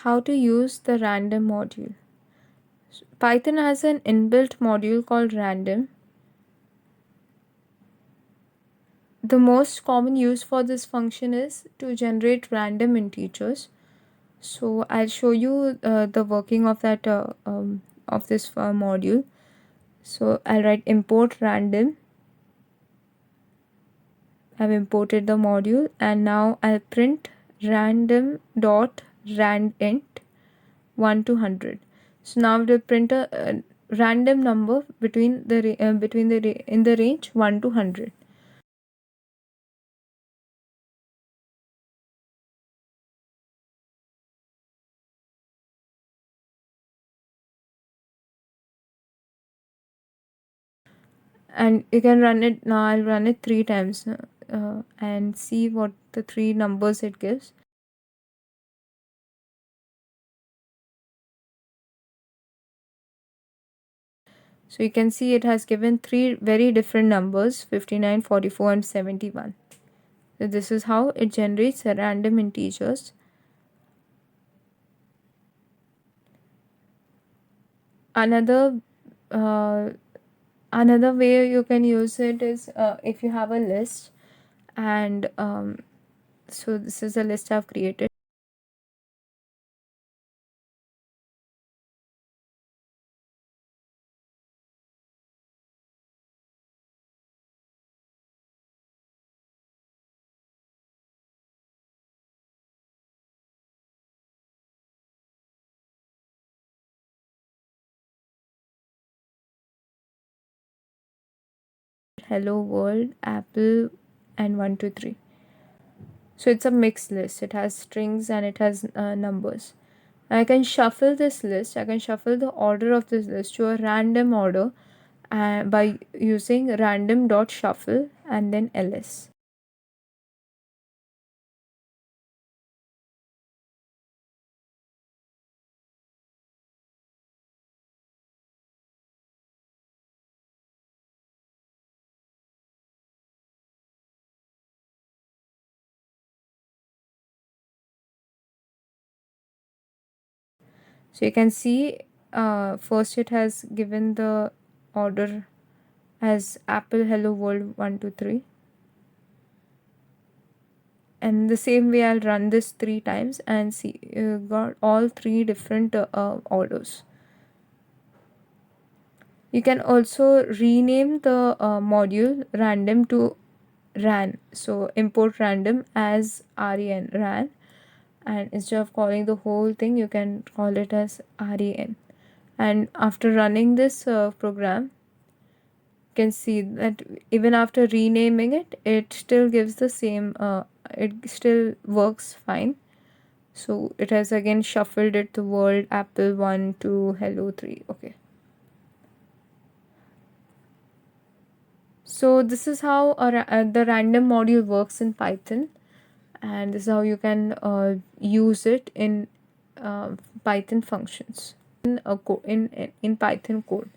How to use the random module. Python has an inbuilt module called random. The most common use for this function is to generate random integers. So I'll show you the working of that of this module. So I'll write import random. I've imported the module, and now I'll print random dot randint 1 to 100. So now we'll print a random number between the in the range 1 to 100. And you can run it now. I'll run it 3 times and see what the 3 numbers it gives. So you can see it has given 3 very different numbers, 59, 44 and 71. So this is how it generates random integers. Another another way you can use it is if you have a list, and so this is a list I've created. Hello world, apple, and 1 2 3. So it's a mixed list. It has strings and it has numbers. I can shuffle this list. I can shuffle the order of this list to a random order by using random dot shuffle and then ls. So you can see first it has given the order as apple, hello world, 1 2 3. And the same way I'll run this 3 times and see got all 3 different orders. You can also rename the module random to ran. So import random as ran, and instead of calling the whole thing you can call it as ran. And after running this program, you can see that even after renaming it, it still gives the same it still works fine. So it has again shuffled it to world, apple 1 to hello 3. Okay, so this is how the random module works in Python, and this is how you can use it in Python functions in Python code.